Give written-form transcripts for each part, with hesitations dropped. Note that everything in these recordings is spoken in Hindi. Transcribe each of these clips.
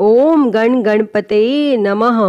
ओम गण गणपते नमः।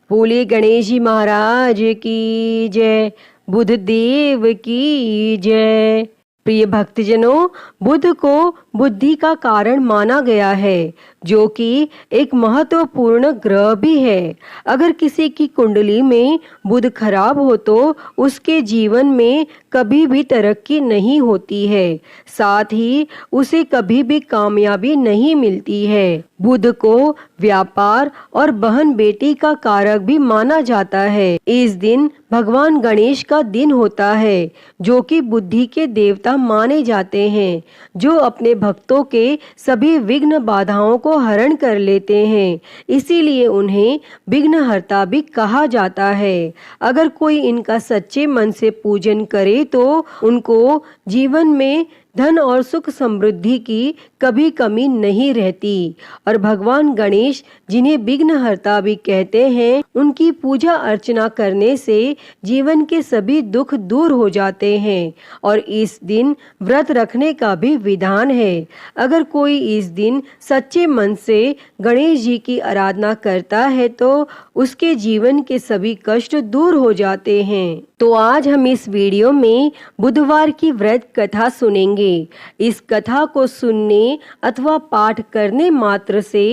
बोले गणेश जी महाराज की जय, बुध देव की जय। प्रिय भक्तजनों, बुध को बुद्धि का कारण माना गया है, जो कि एक महत्वपूर्ण ग्रह भी है। अगर किसी की कुंडली में बुध खराब हो तो उसके जीवन में कभी भी तरक्की नहीं होती है, साथ ही उसे कभी भी कामयाबी नहीं मिलती है। बुध को व्यापार और बहन बेटी का कारक भी माना जाता है। इस दिन भगवान गणेश का दिन होता है, जो कि बुद्धि के देवता माने जाते हैं, जो अपने भक्तों के सभी विघ्न बाधाओं को हरण कर लेते हैं। इसीलिए उन्हें विघ्नहर्ता भी कहा जाता है। अगर कोई इनका सच्चे मन से पूजन करे तो उनको जीवन में धन और सुख समृद्धि की कभी कमी नहीं रहती। और भगवान गणेश, जिन्हें विघ्नहर्ता भी कहते हैं, उनकी पूजा अर्चना करने से जीवन के सभी दुख दूर हो जाते हैं। और इस दिन व्रत रखने का भी विधान है। अगर कोई इस दिन सच्चे मन से गणेश जी की आराधना करता है तो उसके जीवन के सभी कष्ट दूर हो जाते हैं। तो आज हम इस वीडियो में बुधवार की व्रत कथा सुनेंगे। इस कथा को सुनने अथवा पाठ करने मात्र से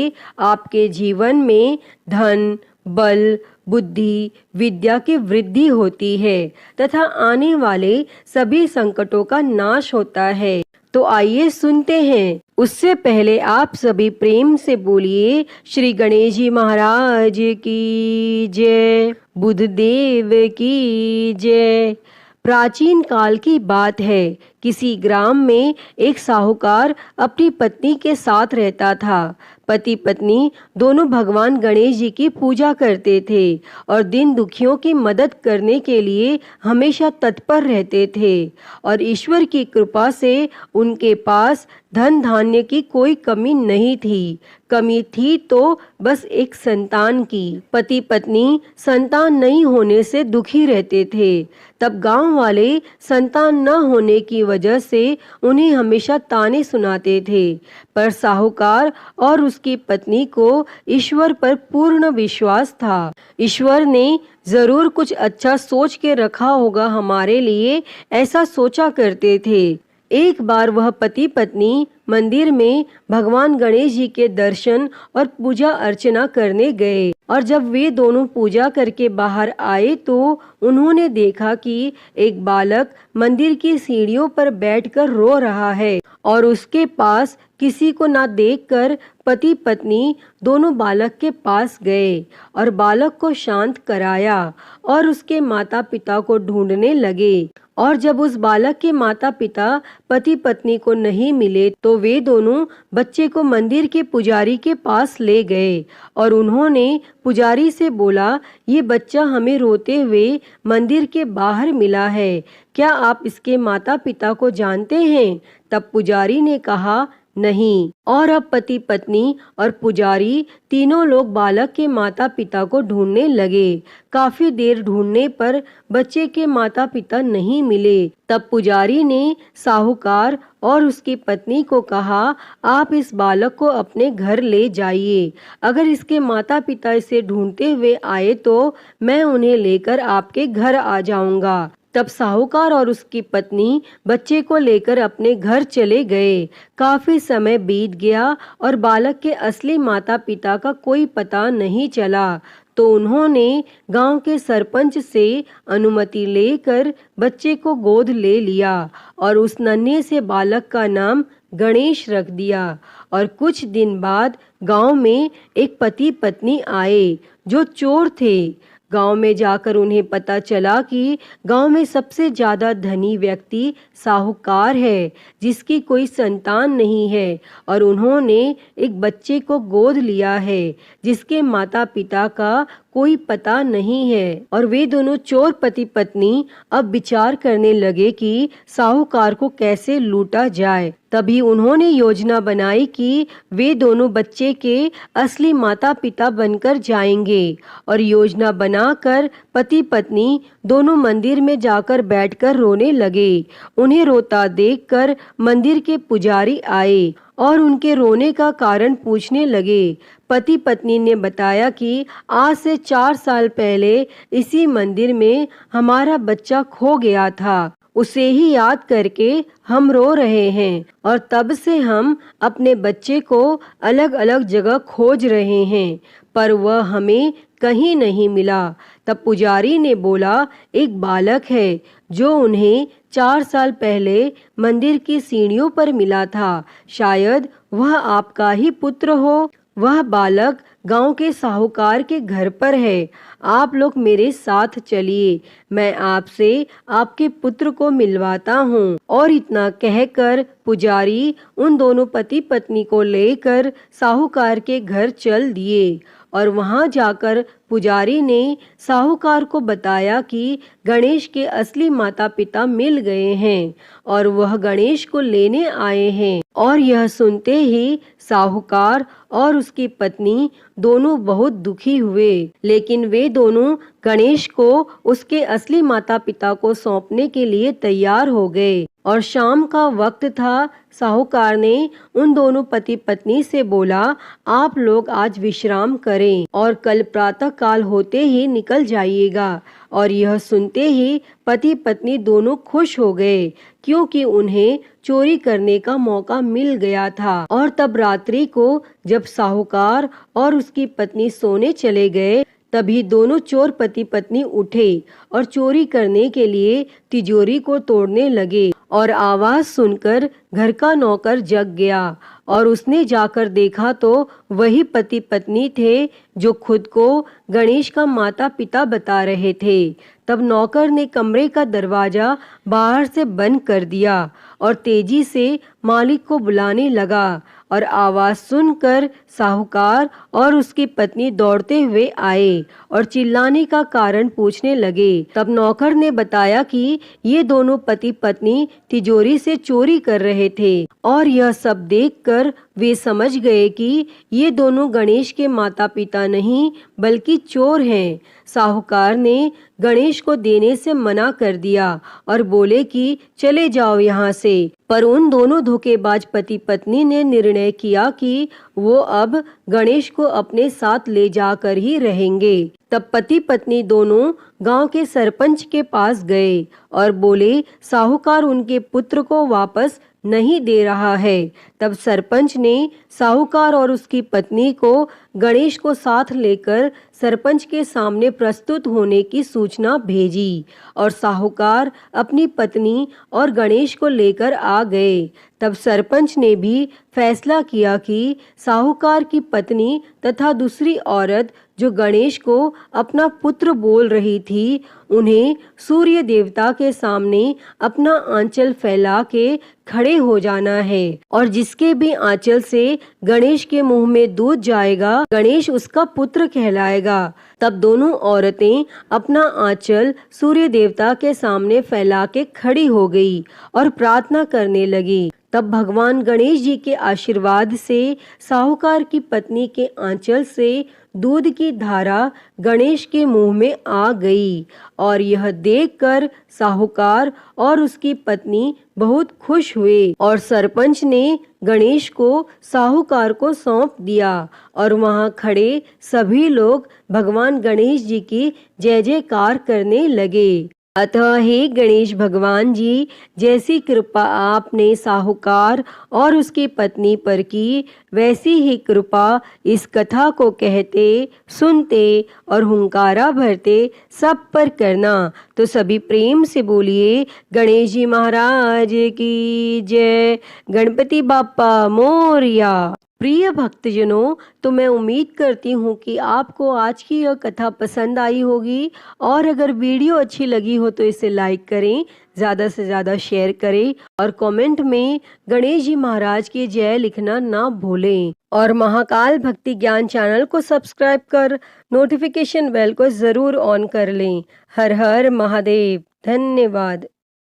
आपके जीवन में धन, बल, बुद्धि, विद्या की वृद्धि होती है तथा आने वाले सभी संकटों का नाश होता है। तो आइए सुनते हैं। उससे पहले आप सभी प्रेम से बोलिए श्री गणेश जी महाराज की जय, बुध देव की जय। प्राचीन काल की बात है। किसी ग्राम में एक साहूकार अपनी पत्नी के साथ रहता था। पति पत्नी दोनों भगवान गणेश जी की पूजा करते थे और दिन दुखियों की मदद करने के लिए हमेशा तत्पर रहते थे। और ईश्वर की कृपा से उनके पास धन धान्य की कोई कमी नहीं थी। कमी थी तो बस एक संतान की। पति पत्नी संतान नहीं होने से दुखी रहते थे। तब गांव वाले संतान न होने की वजह से उन्हें हमेशा ताने सुनाते थे। पर साहूकार और उसकी पत्नी को ईश्वर पर पूर्ण विश्वास था। ईश्वर ने जरूर कुछ अच्छा सोच के रखा होगा हमारे लिए, ऐसा सोचा करते थे। एक बार वह पति पत्नी मंदिर में भगवान गणेश जी के दर्शन और पूजा अर्चना करने गए। और जब वे दोनों पूजा करके बाहर आए तो उन्होंने देखा कि एक बालक मंदिर की सीढ़ियों पर बैठकर रो रहा है। और उसके पास किसी को ना देखकर पति पत्नी दोनों बालक के पास गए और बालक को शांत कराया और उसके माता पिता को ढूंढने लगे। और जब उस बालक के माता पिता पति पत्नी को नहीं मिले तो वे दोनों बच्चे को मंदिर के पुजारी के पास ले गए और उन्होंने पुजारी से बोला, ये बच्चा हमें रोते हुए मंदिर के बाहर मिला है, क्या आप इसके माता पिता को जानते हैं? तब पुजारी ने कहा, नहीं। और अब पति पत्नी और पुजारी तीनों लोग बालक के माता पिता को ढूंढने लगे। काफी देर ढूंढने पर बच्चे के माता पिता नहीं मिले। तब पुजारी ने साहूकार और उसकी पत्नी को कहा, आप इस बालक को अपने घर ले जाइए। अगर इसके माता पिता इसे ढूंढते हुए आए तो मैं उन्हें लेकर आपके घर आ जाऊंगा। तब साहूकार और उसकी पत्नी बच्चे को लेकर अपने घर चले गए। काफी समय बीत गया और बालक के असली माता पिता का कोई पता नहीं चला। तो उन्होंने गांव के सरपंच से अनुमति लेकर बच्चे को गोद ले लिया और उस नन्हे से बालक का नाम गणेश रख दिया। और कुछ दिन बाद गांव में एक पति पत्नी आए जो चोर थे। गांव में जाकर उन्हें पता चला कि गांव में सबसे ज्यादा धनी व्यक्ति साहूकार है, जिसकी कोई संतान नहीं है। और उन्होंने एक बच्चे को गोद लिया है जिसके माता पिता का कोई पता नहीं है। और वे दोनों चोर पति पत्नी अब विचार करने लगे कि साहूकार को कैसे लूटा जाए। तभी उन्होंने योजना बनाई कि वे दोनों बच्चे के असली माता पिता बनकर जाएंगे। और योजना बनाकर पति पत्नी दोनों मंदिर में जाकर बैठकर रोने लगे। उन्हें रोता देखकर मंदिर के पुजारी आए और उनके रोने का कारण पूछने लगे। पति पत्नी ने बताया कि आज से 4 साल पहले इसी मंदिर में हमारा बच्चा खो गया था। उसे ही याद करके हम रो रहे हैं और तब से हम अपने बच्चे को अलग अलग जगह खोज रहे हैं, पर वह हमें कहीं नहीं मिला। तब पुजारी ने बोला, एक बालक है जो उन्हें 4 साल पहले मंदिर की सीढ़ियों पर मिला था। शायद वह आपका ही पुत्र हो। वह बालक गांव के साहूकार के घर पर है। आप लोग मेरे साथ चलिए, मैं आपसे आपके पुत्र को मिलवाता हूँ। और इतना कहकर पुजारी उन दोनों पति पत्नी को लेकर साहूकार के घर चल दिए। और वहां जाकर पुजारी ने साहूकार को बताया कि गणेश के असली माता पिता मिल गए हैं और वह गणेश को लेने आए हैं। और यह सुनते ही साहूकार और उसकी पत्नी दोनों बहुत दुखी हुए, लेकिन वे दोनों गणेश को उसके असली माता पिता को सौंपने के लिए तैयार हो गए। और शाम का वक्त था। साहूकार ने उन दोनों पति पत्नी से बोला, आप लोग आज विश्राम करें और कल प्रातः काल होते ही निकल जाइएगा। और यह सुनते ही पति पत्नी दोनों खुश हो गए, क्योंकि उन्हें चोरी करने का मौका मिल गया था। और तब रात्रि को जब साहूकार और उसकी पत्नी सोने चले गए, तभी दोनों चोर पति पत्नी उठे और चोरी करने के लिए तिजोरी को तोड़ने लगे। और आवाज सुनकर घर का नौकर जग गया और उसने जाकर देखा तो वही पति पत्नी थे जो खुद को गणेश का माता पिता बता रहे थे। तब नौकर ने कमरे का दरवाजा बाहर से बंद कर दिया और तेजी से मालिक को बुलाने लगा। और आवाज सुनकर साहूकार और उसकी पत्नी दौड़ते हुए आए और चिल्लाने का कारण पूछने लगे। तब नौकर ने बताया कि ये दोनों पति पत्नी तिजोरी से चोरी कर रहे थे। और यह सब देखकर वे समझ गए कि ये दोनों गणेश के माता पिता नहीं बल्कि चोर हैं। साहूकार ने गणेश को देने से मना कर दिया और बोले कि चले जाओ यहाँ से। पर उन दोनों धोखेबाज पति पत्नी ने निर्णय किया कि वो अब गणेश को अपने साथ ले जाकर ही रहेंगे। तब पति पत्नी दोनों गांव के सरपंच के पास गए और बोले, साहूकार उनके पुत्र को वापस नहीं दे रहा है। तब सरपंच ने साहूकार और उसकी पत्नी को गणेश को साथ लेकर सरपंच के सामने प्रस्तुत होने की सूचना भेजी और साहूकार अपनी पत्नी और गणेश को लेकर आ गए। तब सरपंच ने भी फैसला किया कि साहूकार की पत्नी तथा दूसरी औरत जो गणेश को अपना पुत्र बोल रही थी, उन्हें सूर्य देवता के सामने अपना आंचल फैला के खड़े हो जाना है और जिसके भी आंचल से गणेश के मुंह में दूध जाएगा, गणेश उसका पुत्र कहलाएगा। तब दोनों औरतें अपना आंचल सूर्य देवता के सामने फैला के खड़ी हो गई और प्रार्थना करने लगी। तब भगवान गणेश जी के आशीर्वाद से साहूकार की पत्नी के आंचल से दूध की धारा गणेश के मुंह में आ गई। और यह देखकर साहूकार और उसकी पत्नी बहुत खुश हुए और सरपंच ने गणेश को साहूकार को सौंप दिया और वहां खड़े सभी लोग भगवान गणेश जी की जय जयकार करने लगे। अतः हे गणेश भगवान जी, जैसी कृपा आपने साहूकार और उसकी पत्नी पर की, वैसी ही कृपा इस कथा को कहते, सुनते और हुंकारा भरते सब पर करना। तो सभी प्रेम से बोलिए गणेश जी महाराज की जय। गणपति बाप्पा मोरया। प्रिय भक्तजनों, तो मैं उम्मीद करती हूँ कि आपको आज की यह कथा पसंद आई होगी और अगर वीडियो अच्छी लगी हो तो इसे लाइक करें, ज़्यादा से ज़्यादा शेयर करें और कमेंट में गणेश जी महाराज की जय लिखना ना भूलें। और महाकाल भक्ति ज्ञान चैनल को सब्सक्राइब कर नोटिफिकेशन बेल को ज़रूर ऑन कर लें। हर हर महादेव। धन्यवाद।